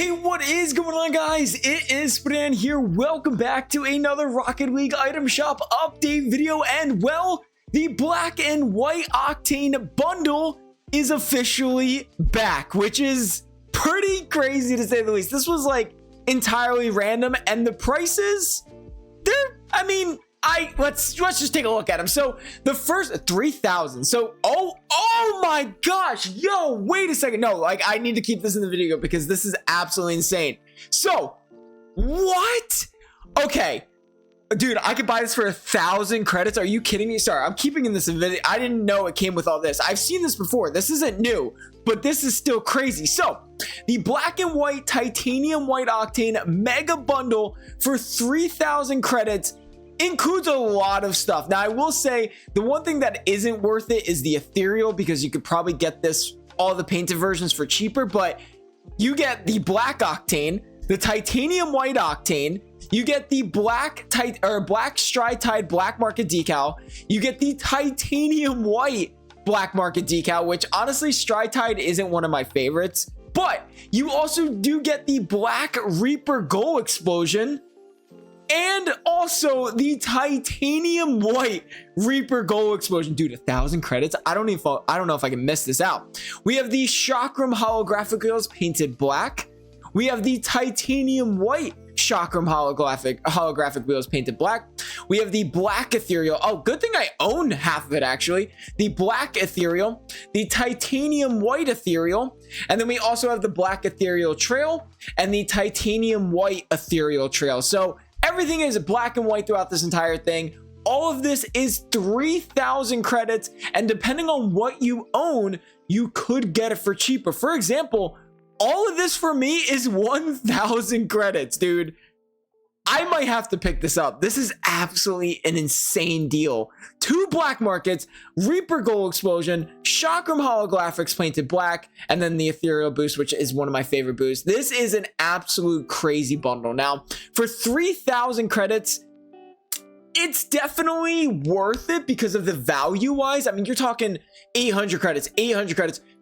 Hey, what is going on, guys? It is Octane here. Welcome back to another Rocket League item shop update video. And well, the black and white Octane bundle is officially back, which is pretty crazy to say the least. This was like entirely random, and the prices, let's just take a look at them. So the first 3,000. So oh my gosh, yo, wait a second. No, like I need to keep this in the video because this is absolutely insane. So what? Okay, dude, I could buy this for 1,000 credits. Are you kidding me? Sorry, I'm keeping in this video. I didn't know it came with all this. I've seen this before. This isn't new, but this is still crazy. So the black and white titanium white Octane mega bundle for 3,000 credits includes a lot of stuff. Now, I will say the one thing that isn't worth it is the ethereal, because you could probably get all the painted versions for cheaper, but you get the black Octane, the titanium white Octane, you get the black Stride Tide black market decal, you get the titanium white black market decal, which honestly Stride Tide isn't one of my favorites, but you also do get the black Reaper goal explosion and also the titanium white Reaper goal explosion. Dude, 1,000 credits. I don't know if I can miss this out. We have the Chakram holographic wheels painted black. We have the titanium white Chakram holographic wheels painted black. We have the black ethereal. Oh, good thing I own half of it, actually. The black ethereal, the titanium white ethereal, and then we also have the black ethereal trail and the titanium white ethereal trail. So everything is black and white throughout this entire thing. All of this is 3,000 credits, and depending on what you own, you could get it for cheaper. For example, all of this for me is 1,000 credits, dude. I might have to pick this up. This is absolutely an insane deal. 2 black markets, Reaper goal explosion, Chakram holographics painted black, and then the ethereal boost, which is one of my favorite boosts. This is an absolute crazy bundle. Now, for 3,000 credits, it's definitely worth it because of the value wise. I mean, you're talking 800 credits,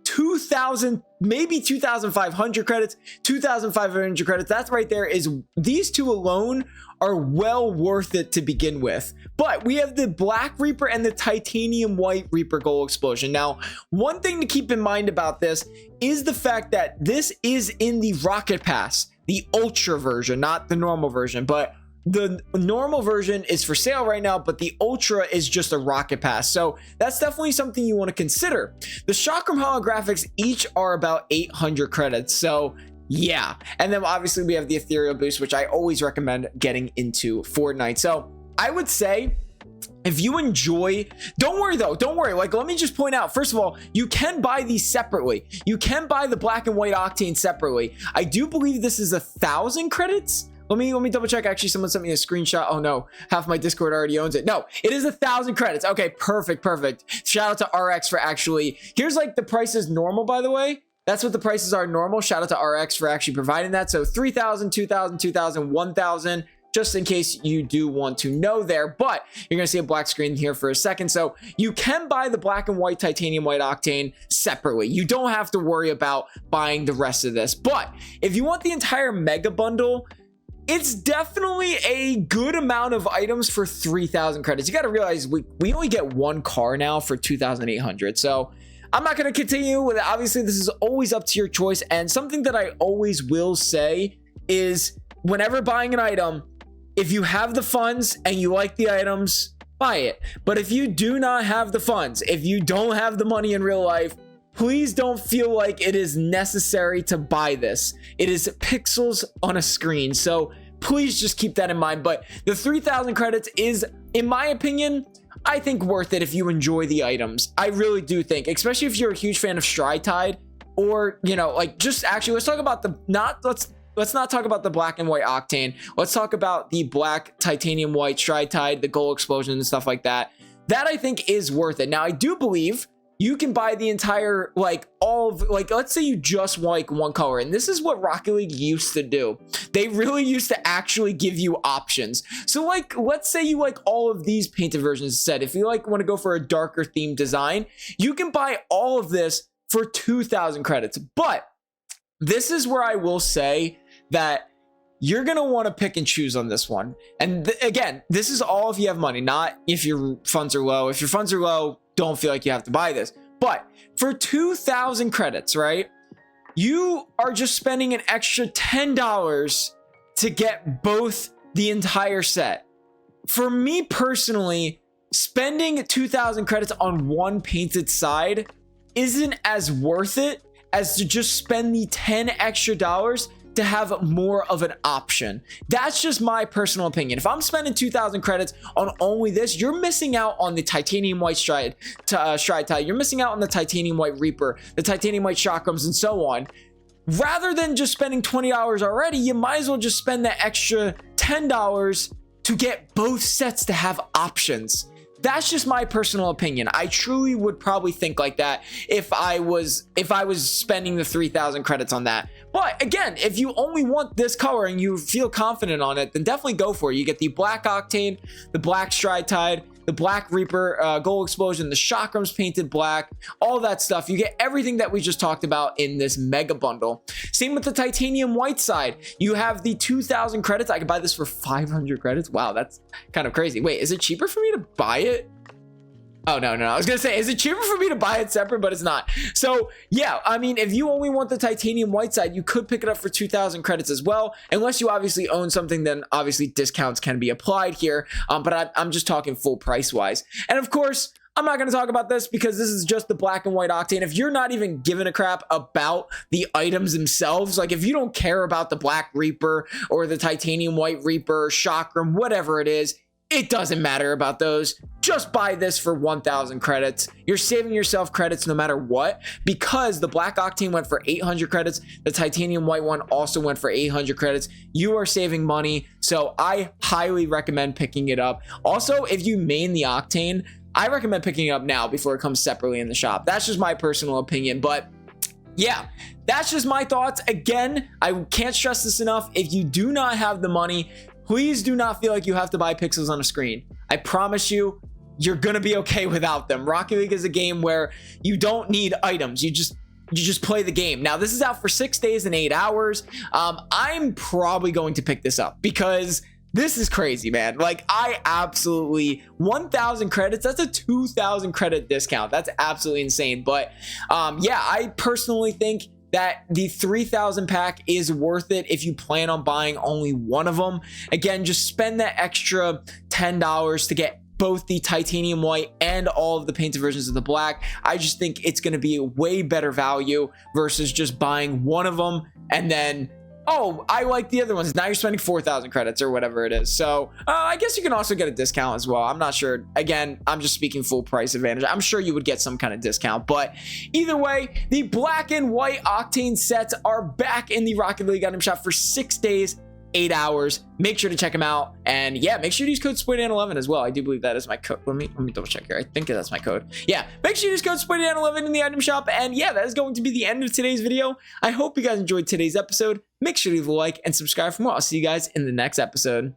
2,000, maybe 2,500 credits, 2,500 credits. That's right there. These two alone are well worth it to begin with. But we have the black Reaper and the titanium white Reaper goal explosion. Now, one thing to keep in mind about this is the fact that this is in the Rocket Pass, the Ultra version, not the normal version, but the normal version is for sale right now, but the Ultra is just a Rocket Pass. So that's definitely something you want to consider. The Chakram holographics each are about 800 credits. So yeah. And then obviously we have the ethereal boost, which I always recommend getting into Fortnite. So I would say, if you enjoy, don't worry though, don't worry. Like, let me just point out, first of all, you can buy these separately. You can buy the black and white Octane separately. I do believe this is 1,000 credits. Let me double check. Actually, someone sent me a screenshot. Oh no, half my Discord already owns it. No, it is 1,000 credits. Okay, perfect. Shout out to RX for actually, here's like the prices normal, by the way. That's what the prices are normal. Shout out to RX for actually providing that. So 3,000, 2,000, 2,000, 1,000, just in case you do want to know there. But you're gonna see a black screen here for a second. So you can buy the black and white titanium white Octane separately. You don't have to worry about buying the rest of this. But if you want the entire mega bundle, it's definitely a good amount of items for 3,000 credits. You got to realize we only get one car now for 2,800. So I'm not going to continue with it. Obviously, this is always up to your choice. And something that I always will say is whenever buying an item, if you have the funds and you like the items, buy it. But if you do not have the funds, if you don't have the money in real life, please don't feel like it is necessary to buy this. It is pixels on a screen. So please just keep that in mind. But the 3,000 credits is, in my opinion, I think worth it if you enjoy the items. I really do think, especially if you're a huge fan of Stride Tide, or, you know, like, just actually, let's talk about let's not talk about the black and white Octane. Let's talk about the black titanium white Stride Tide, the goal explosion and stuff like that. That I think is worth it. Now, I do believe you can buy the entire, let's say you just like one color, and this is what Rocket League used to do. They really used to actually give you options. So like, let's say you like all of these painted versions instead. If you want to go for a darker themed design, you can buy all of this for 2,000 credits. But this is where I will say that you're going to want to pick and choose on this one. And again, this is all if you have money, not if your funds are low. If your funds are low, don't feel like you have to buy this. But for 2,000 credits, right? You are just spending an extra $10 to get both the entire set. For me personally, spending 2,000 credits on one painted side isn't as worth it as to just spend the 10 extra dollars to have more of an option. That's just my personal opinion. If I'm spending 2,000 credits on only this, you're missing out on the titanium white stride tile. You're missing out on the titanium white reaper, the titanium white chakrams, and so on. Rather than just spending $20 already, you might as well just spend that extra $10 to get both sets to have options. That's just my personal opinion. I truly would probably think like that if I was spending the 3,000 credits on that. But again, if you only want this color and you feel confident on it, then definitely go for it. You get the black Octane, the black Stride Tide, the black Reaper Gold Explosion, the chakrams painted black, all that stuff. You get everything that we just talked about in this mega bundle. Same with the titanium white side. You have the 2,000 credits. I could buy this for 500 credits. Wow, that's kind of crazy. Wait, is it cheaper for me to buy it? Oh, no. I was going to say, is it cheaper for me to buy it separate? But it's not. So, yeah, I mean, if you only want the titanium white side, you could pick it up for 2,000 credits as well. Unless you obviously own something, then obviously discounts can be applied here. But I'm just talking full price wise. And of course, I'm not going to talk about this because this is just the black and white Octane. If you're not even giving a crap about the items themselves, like if you don't care about the black Reaper or the titanium white Reaper, chakram, whatever it is, it doesn't matter about those. Just buy this for 1,000 credits. You're saving yourself credits no matter what, because the black Octane went for 800 credits. The titanium white one also went for 800 credits. You are saving money, so I highly recommend picking it up. Also, if you main the Octane, I recommend picking it up now before it comes separately in the shop. That's just my personal opinion, but yeah, that's just my thoughts. Again, I can't stress this enough. If you do not have the money, please do not feel like you have to buy pixels on a screen. I promise you, you're gonna be okay without them. Rocket League is a game where you don't need items. You just play the game. Now, this is out for 6 days and 8 hours. I'm probably going to pick this up because this is crazy, man. Like, I absolutely 1,000 credits. That's a 2,000 credit discount. That's absolutely insane. But yeah, I personally think that the 3,000 pack is worth it if you plan on buying only one of them. Again, just spend that extra $10 to get both the titanium white and all of the painted versions of the black. I just think it's going to be a way better value versus just buying one of them and then, oh, I like the other ones. Now you're spending 4,000 credits or whatever it is. So I guess you can also get a discount as well. I'm not sure. Again, I'm just speaking full price advantage. I'm sure you would get some kind of discount, but either way, the black and white Octane sets are back in the Rocket League item shop for 6 days, 8 hours. Make sure to check them out. And yeah, make sure to use code SPOILEDAN11 as well. I do believe that is my code. Let me double check here. I think that's my code. Yeah, make sure to use code SPOILEDAN11 in the item shop. And yeah, that is going to be the end of today's video. I hope you guys enjoyed today's episode. Make sure to leave a like and subscribe for more. I'll see you guys in the next episode.